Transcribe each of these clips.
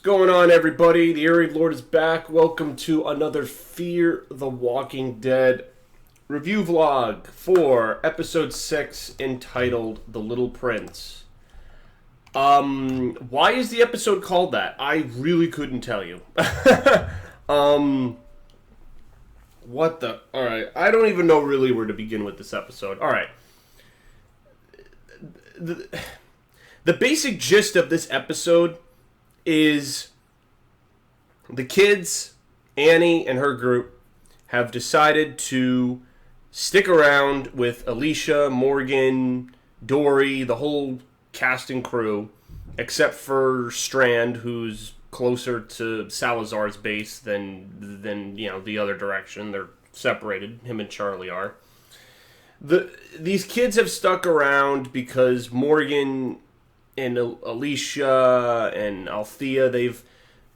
Going on, everybody? The Eerie Lord is back. Welcome to another Fear the Walking Dead review vlog for episode 6 entitled The Little Prince. Why is the episode called that? I really couldn't tell you. What the? Alright, I don't even know really where to begin with this episode. Alright. The basic gist of this episode is the kids, Annie and her group, have decided to stick around with Alicia, Morgan, Dory, the whole cast and crew, except for Strand, who's closer to Salazar's base than the other direction. They're separated. Him and Charlie are. These kids have stuck around because Morgan and Alicia and Althea, they've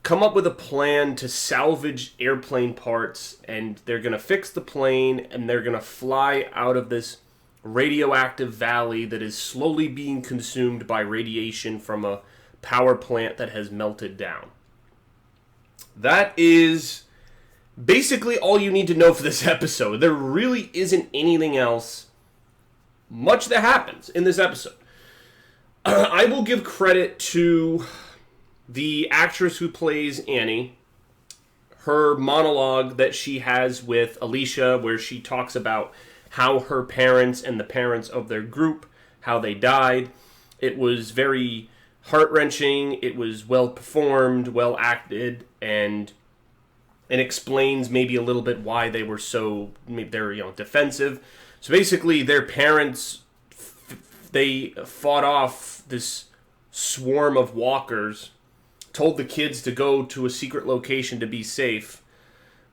come up with a plan to salvage airplane parts, and they're going to fix the plane, and they're going to fly out of this radioactive valley that is slowly being consumed by radiation from a power plant that has melted down. That is basically all you need to know for this episode. There really isn't anything else much that happens in this episode. I will give credit to the actress who plays Annie. Her monologue that she has with Alicia, where she talks about how her parents and the parents of their group, how they died. It was very heart-wrenching. It was well performed, well acted, and it explains maybe a little bit why they were so defensive. So basically, their parents, they fought off this swarm of walkers, told the kids to go to a secret location to be safe,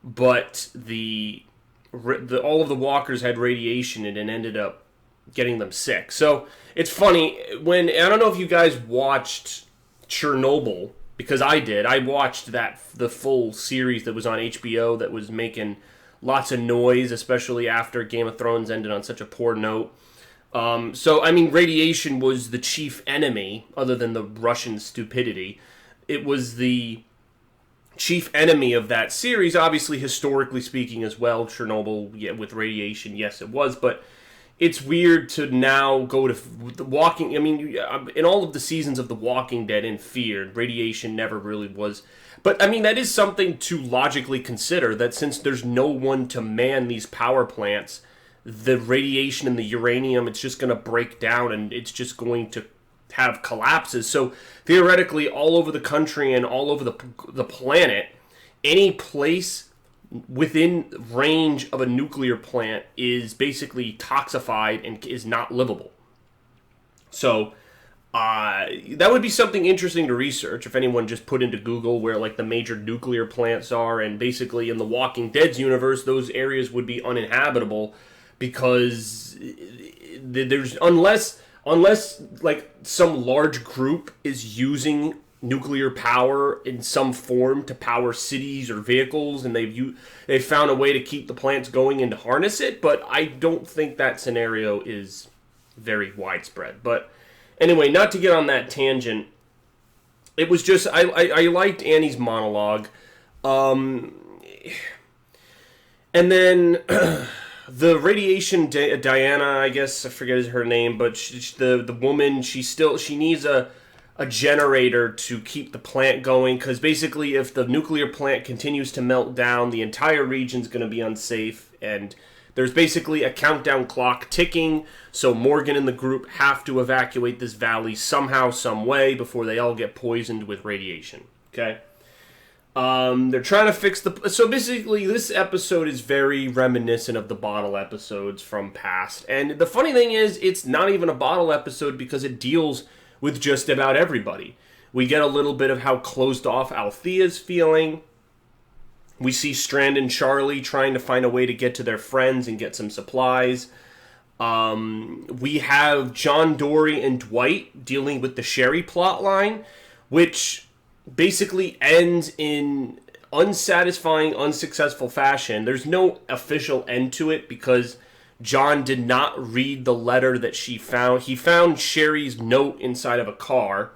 but all of the walkers had radiation and it ended up getting them sick. So it's funny, I don't know if you guys watched Chernobyl, because I did. I watched the full series that was on HBO that was making lots of noise, especially after Game of Thrones ended on such a poor note. Radiation was the chief enemy, other than the Russian stupidity. It was the chief enemy of that series, obviously, historically speaking as well. Chernobyl, with radiation, yes, it was, but it's weird to now go to The Walking... in all of the seasons of The Walking Dead and Fear, radiation never really was... But, that is something to logically consider, that since there's no one to man these power plants, the radiation and the uranium, it's just going to break down and it's just going to have collapses. So theoretically, all over the country and all over the planet, any place within range of a nuclear plant is basically toxified and is not livable. So that would be something interesting to research if anyone just put into Google where the major nuclear plants are, and basically in the Walking Dead's universe, those areas would be uninhabitable. Because there's unless some large group is using nuclear power in some form to power cities or vehicles, and they've found a way to keep the plants going and to harness it, but I don't think that scenario is very widespread. But anyway, not to get on that tangent, it was just I liked Annie's monologue, and then. The radiation Diana, I guess I forget her name, but the woman, she needs a generator to keep the plant going, because basically if the nuclear plant continues to melt down, the entire region's going to be unsafe, and there's basically a countdown clock ticking, so Morgan and the group have to evacuate this valley somehow, some way, before they all get poisoned with radiation. Okay? They're trying to fix so basically this episode is very reminiscent of the bottle episodes from past. And the funny thing is, it's not even a bottle episode because it deals with just about everybody. We get a little bit of how closed off Althea's feeling. We see Strand and Charlie trying to find a way to get to their friends and get some supplies. We have John, Dory, and Dwight dealing with the Sherry plotline, which basically ends in unsatisfying, unsuccessful fashion. There's no official end to it because John did not read the letter that she found. He found Sherry's note inside of a car,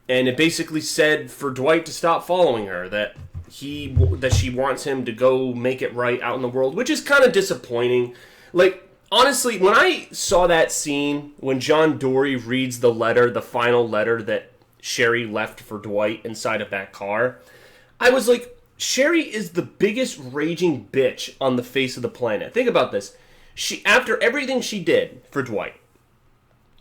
And it basically said for Dwight to stop following her, that she wants him to go make it right out in the world, which is kind of disappointing. Like, honestly, when I saw that scene, when John Dorie reads the letter, the final letter that Sherry left for Dwight inside of that car, I was like, Sherry is the biggest raging bitch on the face of the planet. Think about this. After everything she did for Dwight,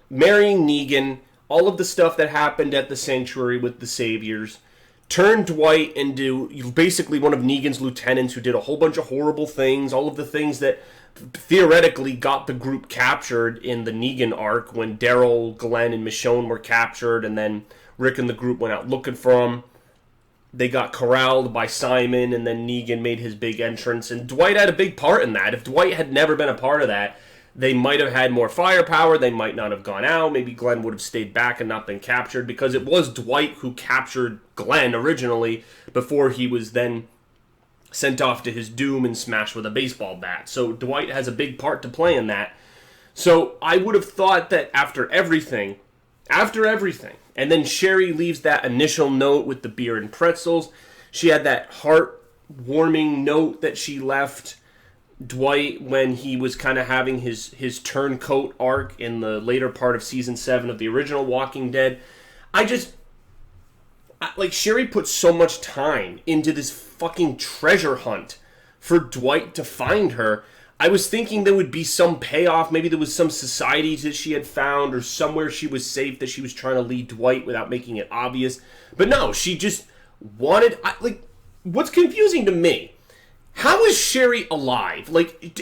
marrying Negan, all of the stuff that happened at the Sanctuary with the Saviors, turned Dwight into basically one of Negan's lieutenants who did a whole bunch of horrible things, all of the things that theoretically got the group captured in the Negan arc when Daryl, Glenn, and Michonne were captured, and then Rick and the group went out looking for them. They got corralled by Simon, and then Negan made his big entrance, and Dwight had a big part in that. If Dwight had never been a part of that, they might have had more firepower, they might not have gone out, maybe Glenn would have stayed back and not been captured, because it was Dwight who captured Glenn originally, before he was then sent off to his doom and smashed with a baseball bat. So Dwight has a big part to play in that. So I would have thought that after everything, and then Sherry leaves that initial note with the beer and pretzels, she had that heartwarming note that she left Dwight when he was kind of having his turncoat arc in the later part of season 7 of the original Walking Dead. Sherry put so much time into this fucking treasure hunt for Dwight to find her. I was thinking there would be some payoff. Maybe there was some society that she had found or somewhere she was safe that she was trying to lead Dwight without making it obvious. But no, she just wanted... what's confusing to me, how is Sherry alive?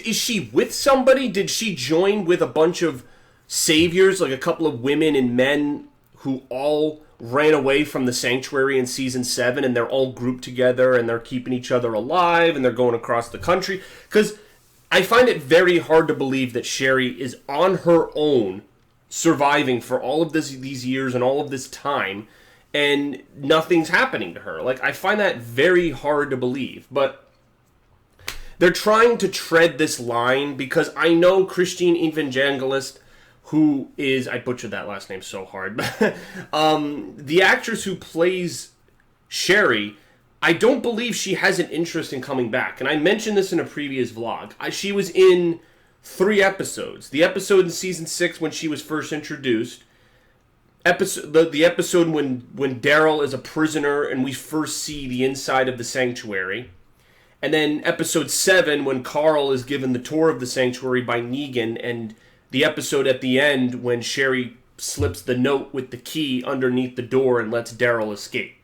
Is she with somebody? Did she join with a bunch of saviors, like a couple of women and men who all ran away from the Sanctuary in season 7, and they're all grouped together and they're keeping each other alive and they're going across the country? Because I find it very hard to believe that Sherry is on her own surviving for all of these years and all of this time and nothing's happening to her. I find that very hard to believe. But they're trying to tread this line, because I know Christine Evangelist, who is, I butchered that last name so hard, the actress who plays Sherry, I don't believe she has an interest in coming back. And I mentioned this in a previous vlog. She was in 3 episodes. The episode in season 6 when she was first introduced, the episode when Daryl is a prisoner and we first see the inside of the Sanctuary, and then episode 7 when Carl is given the tour of the Sanctuary by Negan, and the episode at the end when Sherry slips the note with the key underneath the door and lets Daryl escape.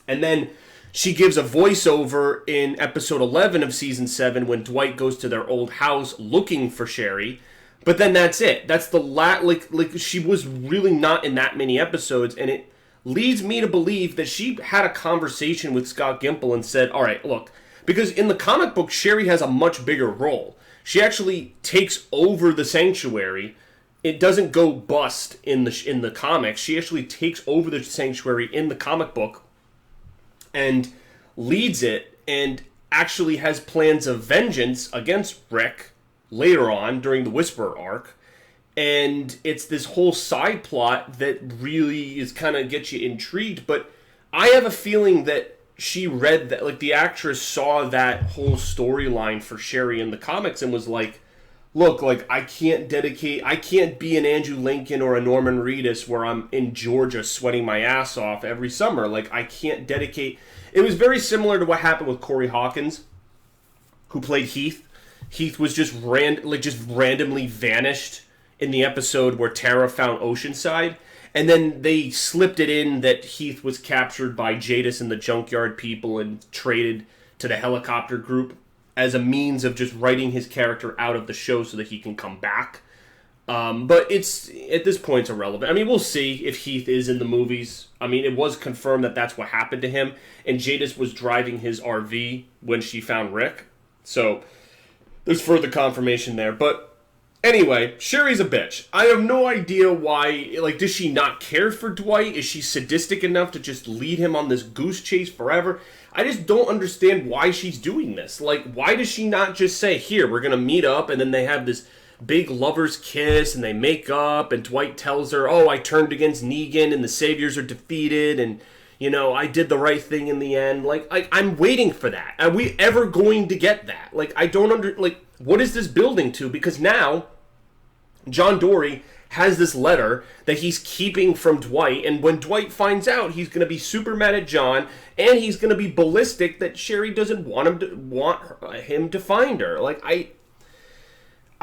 And then she gives a voiceover in episode 11 of season 7 when Dwight goes to their old house looking for Sherry. But then that's it. That's the she was really not in that many episodes, and it leads me to believe that she had a conversation with Scott Gimple and said, all right, look, because in the comic book, Sherry has a much bigger role. She actually takes over the Sanctuary. It doesn't go bust in the comics. She actually takes over the Sanctuary in the comic book and leads it, and actually has plans of vengeance against Rick later on during the Whisperer arc. And it's this whole side plot that really is kind of gets you intrigued. But I have a feeling that she read that, the actress saw that whole storyline for Sherry in the comics and was like, look, I can't be an Andrew Lincoln or a Norman Reedus where I'm in Georgia sweating my ass off every summer. I can't dedicate... It was very similar to what happened with Corey Hawkins, who played Heath. Heath was just randomly vanished in the episode where Tara found Oceanside. And then they slipped it in that Heath was captured by Jadis and the Junkyard people and traded to the helicopter group as a means of just writing his character out of the show so that he can come back. But it's, at this point, it's irrelevant. I mean, we'll see if Heath is in the movies. I mean, it was confirmed that that's what happened to him. And Jadis was driving his RV when she found Rick. So there's further confirmation there. But anyway, Sherry's a bitch. I have no idea why. Does she not care for Dwight? Is she sadistic enough to just lead him on this goose chase forever? I just don't understand why she's doing this. Why does she not just say, here, we're going to meet up, and then they have this big lover's kiss and they make up and Dwight tells her, oh, I turned against Negan and the Saviors are defeated and, you know, I did the right thing in the end. Like, I'm waiting for that. Are we ever going to get that? Like, I don't what is this building to? Because now John Dorie has this letter that he's keeping from Dwight, and when Dwight finds out, he's going to be super mad at John, and he's going to be ballistic that Sherry doesn't want him to find her. Like, I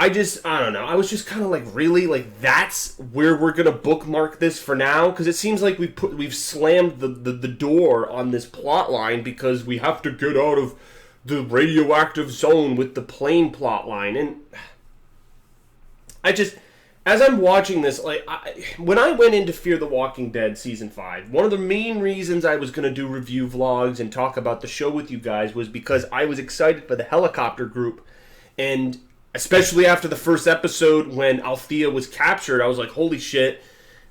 don't know. I was just kind of like, really? Like, that's where we're going to bookmark this for now? Because it seems like we've slammed the door on this plot line because we have to get out of the radioactive zone with the plane plot line. And as I'm watching this, like, when I went into Fear the Walking Dead Season 5, one of the main reasons I was going to do review vlogs and talk about the show with you guys was because I was excited for the helicopter group. And especially after the first episode when Althea was captured, I was like, holy shit,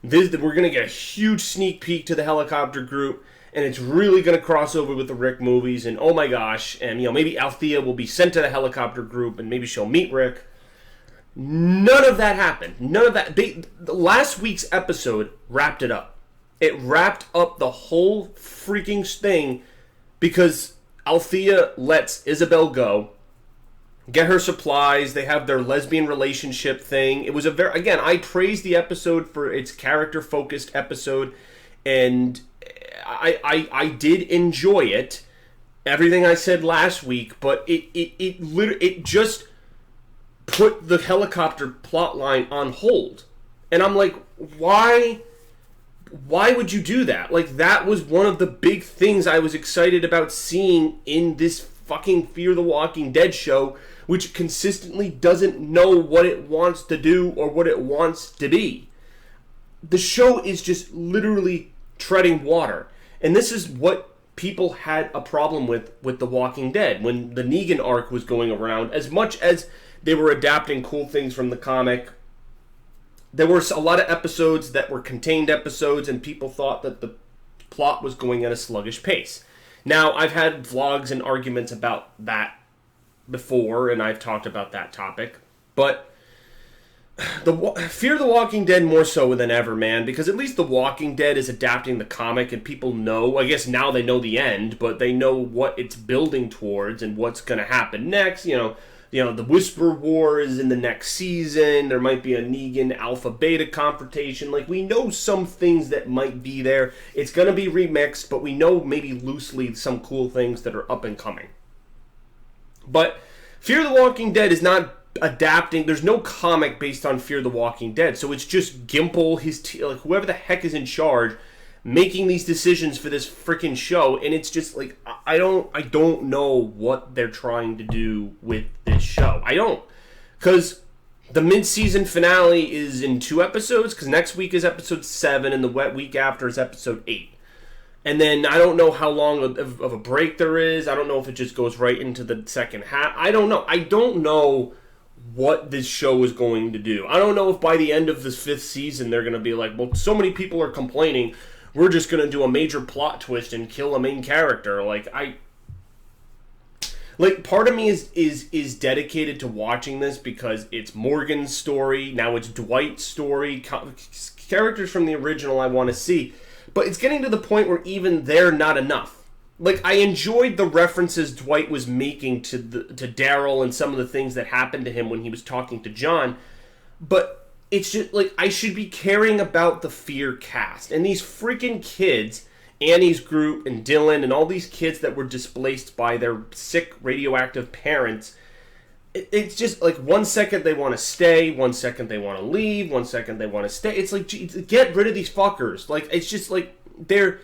we're going to get a huge sneak peek to the helicopter group. And it's really going to cross over with the Rick movies. And oh my gosh, and you know, maybe Althea will be sent to the helicopter group and maybe she'll meet Rick. None of that happened. None of that. Last week's episode wrapped it up. It wrapped up the whole freaking thing because Althea lets Isabel go, get her supplies. They have their lesbian relationship thing. It was again, I praised the episode for its character-focused episode, and I did enjoy it. Everything I said last week, but it just put the helicopter plot line on hold. And I'm like, why would you do that? Like, that was one of the big things I was excited about seeing in this fucking Fear the Walking Dead show, which consistently doesn't know what it wants to do or what it wants to be. The show is just literally treading water. And this is what people had a problem with The Walking Dead. When the Negan arc was going around, as much as they were adapting cool things from the comic, there were a lot of episodes that were contained episodes, and people thought that the plot was going at a sluggish pace. Now, I've had vlogs and arguments about that before, and I've talked about that topic, but Fear the Walking Dead more so than ever, man, because at least The Walking Dead is adapting the comic, and people know, I guess now they know the end, but they know what it's building towards and what's going to happen next. You know, the Whisper War is in the next season. There might be a Negan Alpha Beta confrontation. Like, we know some things that might be there. It's going to be remixed, but we know maybe loosely some cool things that are up and coming. But Fear the Walking Dead is not adapting. There's no comic based on Fear the Walking Dead. So it's just Gimple, like whoever the heck is in charge, making these decisions for this freaking show, and it's just like, I don't know what they're trying to do with this show. I don't, because the mid-season finale is in 2 episodes, because next week is episode 7, and the week after is episode 8. And then I don't know how long of a break there is. I don't know if it just goes right into the second half. I don't know. I don't know what this show is going to do. I don't know if by the end of this 5th season they're going to be like, well, so many people are complaining, we're just going to do a major plot twist and kill a main character. Part of me is dedicated to watching this because it's Morgan's story. Now it's Dwight's story. Characters from the original I want to see. But it's getting to the point where even they're not enough. Like, I enjoyed the references Dwight was making to Daryl and some of the things that happened to him when he was talking to John. But it's just, like, I should be caring about the Fear cast. And these freaking kids, Annie's group and Dylan and all these kids that were displaced by their sick radioactive parents, it's just, like, 1 second they want to stay, 1 second they want to leave, 1 second they want to stay. It's like, geez, get rid of these fuckers. Like, it's just, like, they're,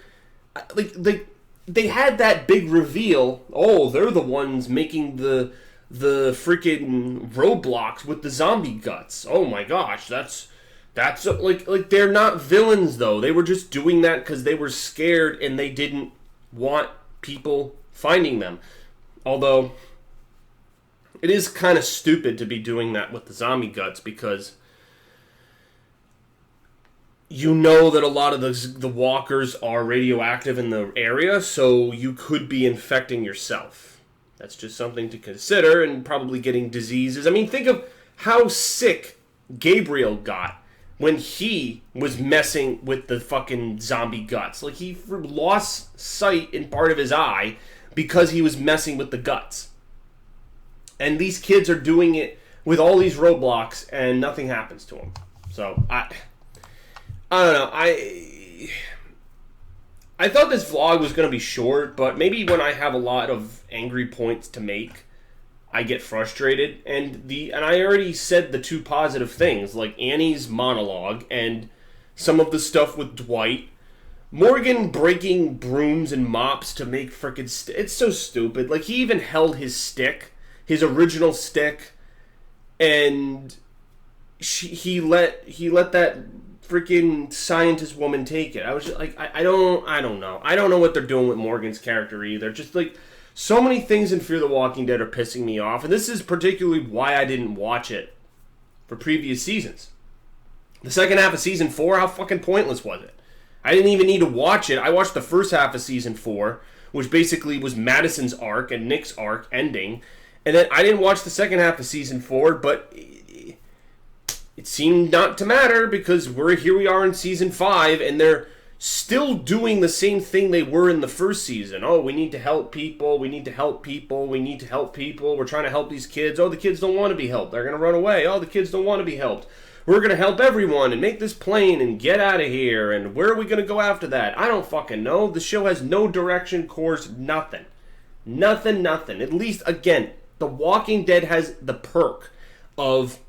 like, they had that big reveal. Oh, they're the ones making the freaking roadblocks with the zombie guts. Oh my gosh, that's like they're not villains though. They were just doing that because they were scared and they didn't want people finding them. Although it is kind of stupid to be doing that with the zombie guts because you know that a lot of the walkers are radioactive in the area, so you could be infecting yourself. That's just something to consider, and probably getting diseases. I mean, think of how sick Gabriel got when he was messing with the fucking zombie guts. Like, he lost sight in part of his eye because he was messing with the guts. And these kids are doing it with all these roadblocks, and nothing happens to them. So, I don't know. I thought this vlog was going to be short, but maybe when I have a lot of angry points to make, I get frustrated. And I already said the two positive things, like Annie's monologue and some of the stuff with Dwight. Morgan breaking brooms and mops to make frickin' it's so stupid. Like, he even held his stick, his original stick, and he let that freaking scientist woman take it. I was just like, I don't know. I don't know what they're doing with Morgan's character either. Just like, so many things in Fear the Walking Dead are pissing me off, and this is particularly why I didn't watch it for previous seasons. The second half of season 4, how fucking pointless was it? I didn't even need to watch it. I watched the first half of season 4, which basically was Madison's arc and Nick's arc ending, and then I didn't watch the second half of season 4, but it seemed not to matter because here we are in season 5, and they're still doing the same thing they were in the first season. Oh, we need to help people. We need to help people. We need to help people. We're trying to help these kids. Oh, the kids don't want to be helped. They're going to run away. Oh, the kids don't want to be helped. We're going to help everyone and make this plane and get out of here. And where are we going to go after that? I don't fucking know. The show has no direction, course, nothing. Nothing. At least, again, The Walking Dead has the perk of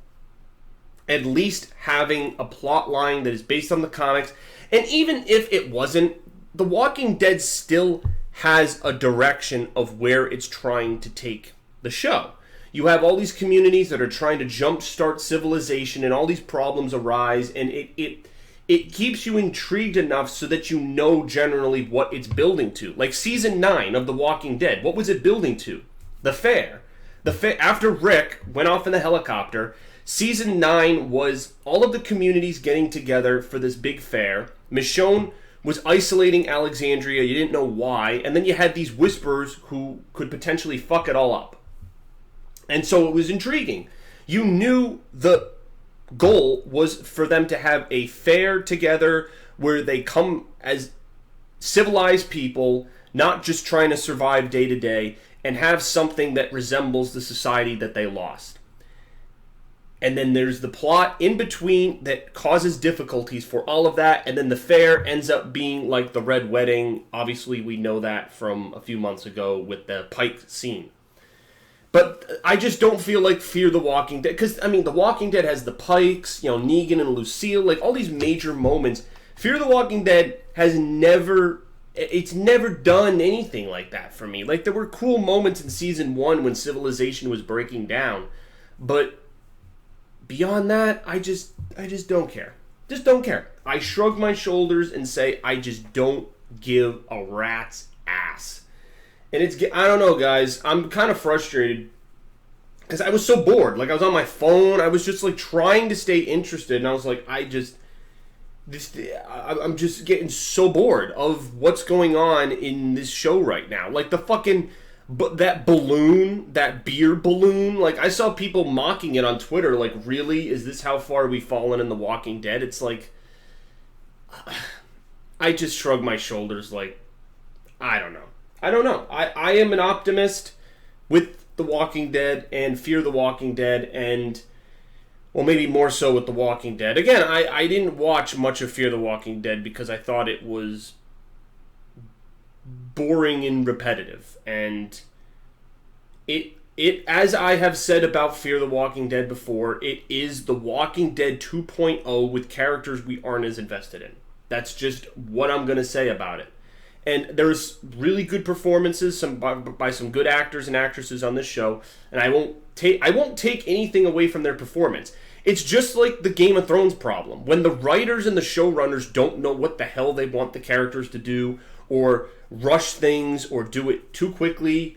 at least having a plot line that is based on the comics. And even if it wasn't, The Walking Dead still has a direction of where it's trying to take the show. You have all these communities that are trying to jumpstart civilization, and all these problems arise, and it keeps you intrigued enough so that you know generally what it's building to. Like season 9 of The Walking Dead, what was it building to? The fair. After Rick went off in the helicopter, season 9 was all of the communities getting together for this big fair. Michonne was isolating Alexandria. You didn't know why. And then you had these whisperers who could potentially fuck it all up. And so it was intriguing. You knew the goal was for them to have a fair together where they come as civilized people, not just trying to survive day to day, and have something that resembles the society that they lost. And then there's the plot in between that causes difficulties for all of that. And then the fair ends up being like the Red Wedding. Obviously, we know that from a few months ago with the Pike scene. But I just don't feel like Fear the Walking Dead. Because, I mean, The Walking Dead has the Pikes, Negan and Lucille. Like, all these major moments. Fear the Walking Dead has never... It's never done anything like that for me. Like, there were cool moments in season 1 when civilization was breaking down. But... beyond that, I just don't care. Just don't care. I shrug my shoulders and say, I just don't give a rat's ass. And I don't know, guys. I'm kind of frustrated because I was so bored. Like, I was on my phone. I was just, like, trying to stay interested. And I was like, I'm just getting so bored of what's going on in this show right now. Like, the fucking... But that balloon, that beer balloon, like, I saw people mocking it on Twitter, like, really? Is this how far we've fallen in The Walking Dead? It's like, I just shrug my shoulders, like, I don't know. I am an optimist with The Walking Dead and Fear the Walking Dead, and, well, maybe more so with The Walking Dead. Again, I didn't watch much of Fear the Walking Dead because I thought it was boring and repetitive, and it as I have said about Fear the Walking Dead before, it is The Walking Dead 2.0 with characters we aren't as invested in. That's just what I'm going to say about it. And there's really good performances by some good actors and actresses on this show, and I won't take anything away from their performance. It's just like the Game of Thrones problem. When the writers and the showrunners don't know what the hell they want the characters to do, or rush things, or do it too quickly,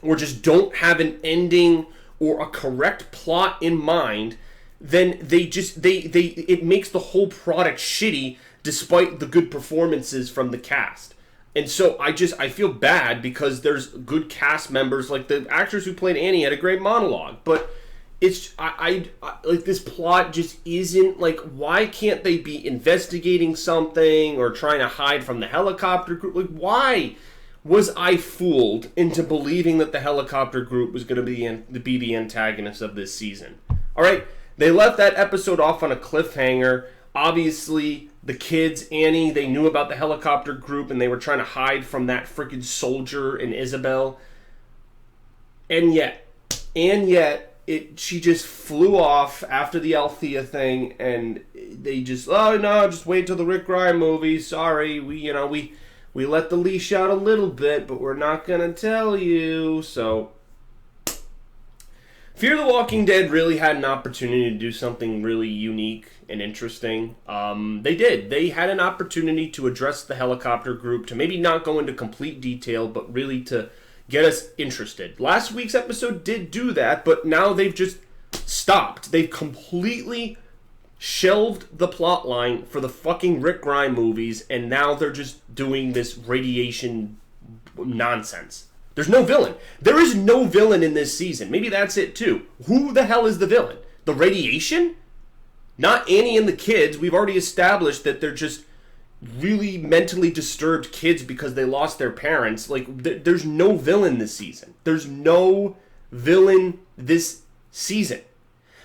or just don't have an ending or a correct plot in mind, then it makes the whole product shitty despite the good performances from the cast. And so I feel bad because there's good cast members, like the actress who played Annie had a great monologue, but it's I like this plot just isn't like, why can't they be investigating something or trying to hide from the helicopter group? Like, why was I fooled into believing that the helicopter group was going to be the antagonist of this season? All right, they left that episode off on a cliffhanger. Obviously, the kids, Annie, they knew about the helicopter group and they were trying to hide from that freaking soldier and Isabel. And yet, she just flew off after the Althea thing, and they just, oh no, just wait till the Rick Grimes movie. Sorry, we let the leash out a little bit, but we're not gonna tell you. So, Fear the Walking Dead really had an opportunity to do something really unique and interesting. They did. They had an opportunity to address the helicopter group, to maybe not go into complete detail, but really to get us interested. Last week's episode did do that, but now they've just stopped. They've completely shelved the plot line for the fucking Rick Grimes movies, and now they're just doing this radiation nonsense. There's no villain. There is no villain in this season. Maybe that's it too. Who the hell is the villain? The radiation? Not Annie and the kids. We've already established that they're just really mentally disturbed kids because they lost their parents. Like, there's no villain this season. There's no villain this season.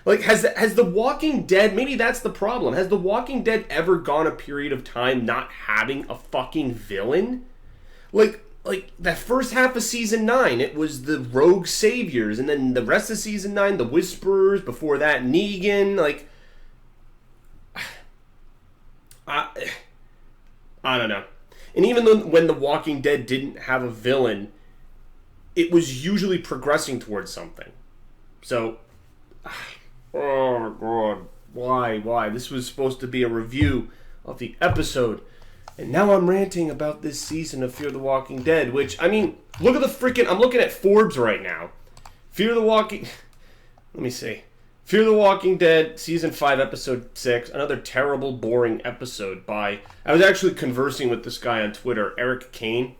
Like, has The Walking Dead, maybe that's the problem. Has The Walking Dead ever gone a period of time not having a fucking villain? Like that first half of season 9, it was the rogue saviors, and then the rest of season 9, the Whisperers. Before that, Negan. Like, I don't know. And even when The Walking Dead didn't have a villain, it was usually progressing towards something. So, oh God, why? This was supposed to be a review of the episode, and now I'm ranting about this season of Fear the Walking Dead, which, I mean, look at the freaking, I'm looking at Forbes right now. Fear the Walking, let me see. Fear the Walking Dead, Season 5, Episode 6. Another terrible, boring episode by... I was actually conversing with this guy on Twitter, Eric Kane.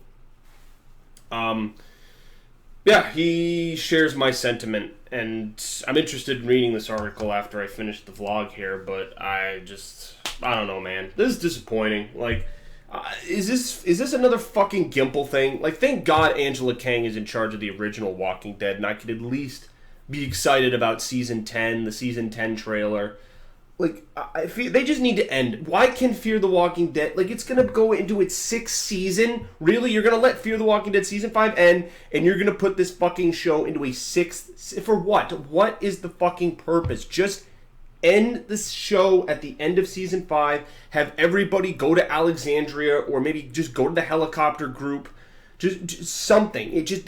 Yeah, he shares my sentiment, and I'm interested in reading this article after I finish the vlog here, but I don't know, man. This is disappointing. Like, is this another fucking Gimple thing? Like, thank God Angela Kang is in charge of the original Walking Dead, and I could at least be excited about Season 10, the Season 10 trailer. Like, they just need to end. Why can Fear the Walking Dead... Like, it's going to go into its 6th season? Really? You're going to let Fear the Walking Dead Season 5 end, and you're going to put this fucking show into a 6th... For what? What is the fucking purpose? Just end this show at the end of Season 5, have everybody go to Alexandria, or maybe just go to the helicopter group. Just something. It just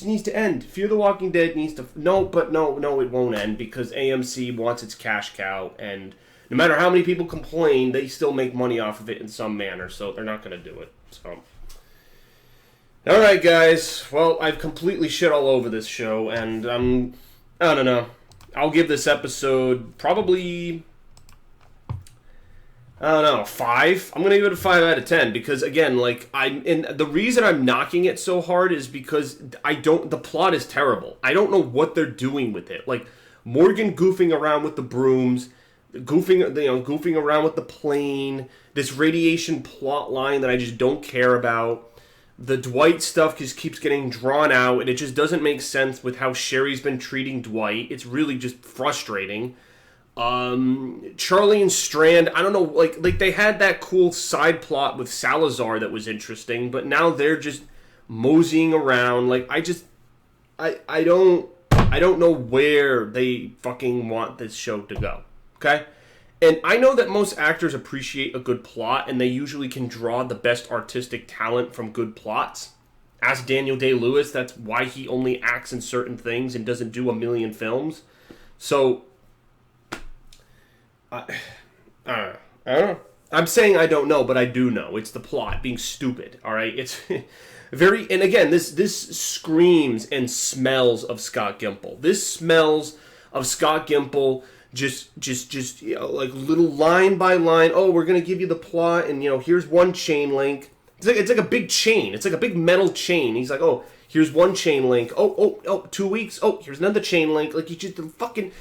needs to end. Fear the Walking Dead needs to... No, it won't end because AMC wants its cash cow, and no matter how many people complain, they still make money off of it in some manner, so they're not going to do it. So, alright, guys. Well, I've completely shit all over this show, and I don't know. I'll give this episode probably... I don't know, 5? I'm going to give it a 5 out of 10 because, again, like, and the reason I'm knocking it so hard is because the plot is terrible. I don't know what they're doing with it. Like, Morgan goofing around with the brooms, goofing around with the plane, this radiation plot line that I just don't care about. The Dwight stuff just keeps getting drawn out, and it just doesn't make sense with how Sherry's been treating Dwight. It's really just frustrating. Charlie and Strand, I don't know, like they had that cool side plot with Salazar that was interesting, but now they're just moseying around. Like, I don't know where they fucking want this show to go. Okay? And I know that most actors appreciate a good plot, and they usually can draw the best artistic talent from good plots. Ask Daniel Day-Lewis, that's why he only acts in certain things and doesn't do a million films. So, I don't know. I'm saying I don't know, but I do know. It's the plot being stupid, all right? It's very... And again, this screams and smells of Scott Gimple. This smells of Scott Gimple just like little line by line. Oh, we're going to give you the plot, and, here's one chain link. It's like a big chain. It's like a big metal chain. He's like, oh, here's one chain link. Oh, 2 weeks. Oh, here's another chain link. Like, you just fucking...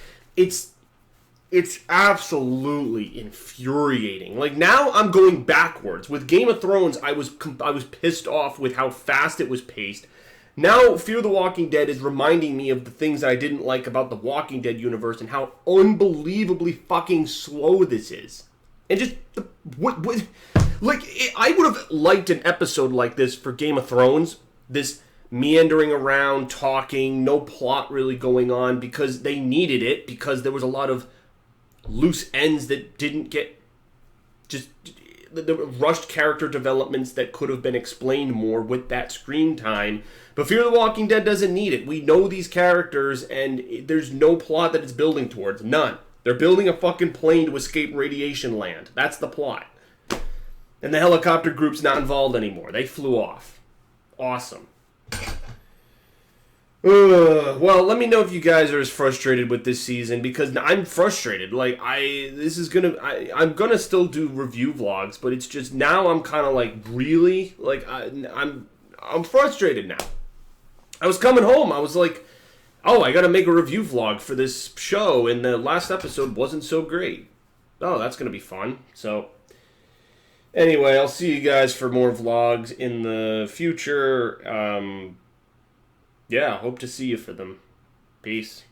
It's absolutely infuriating. Like, now I'm going backwards. With Game of Thrones, I was pissed off with how fast it was paced. Now, Fear the Walking Dead is reminding me of the things that I didn't like about the Walking Dead universe and how unbelievably fucking slow this is. And just, I would have liked an episode like this for Game of Thrones. This meandering around, talking, no plot really going on, because they needed it, because there was a lot of loose ends that didn't get, just the rushed character developments that could have been explained more with that screen time. But Fear the Walking Dead doesn't need it. We know these characters, and there's no plot that it's building towards. None. They're building a fucking plane to escape radiation land. That's the plot. And the helicopter group's not involved anymore. They flew off. Awesome. Well, let me know if you guys are as frustrated with this season, because I'm frustrated. Like, I'm gonna still do review vlogs, but it's just now I'm kind of like, really, like, I'm frustrated now. I was coming home, I was like, oh, I gotta make a review vlog for this show, and the last episode wasn't so great. Oh, that's gonna be fun. So, anyway, I'll see you guys for more vlogs in the future. Yeah, hope to see you for them. Peace.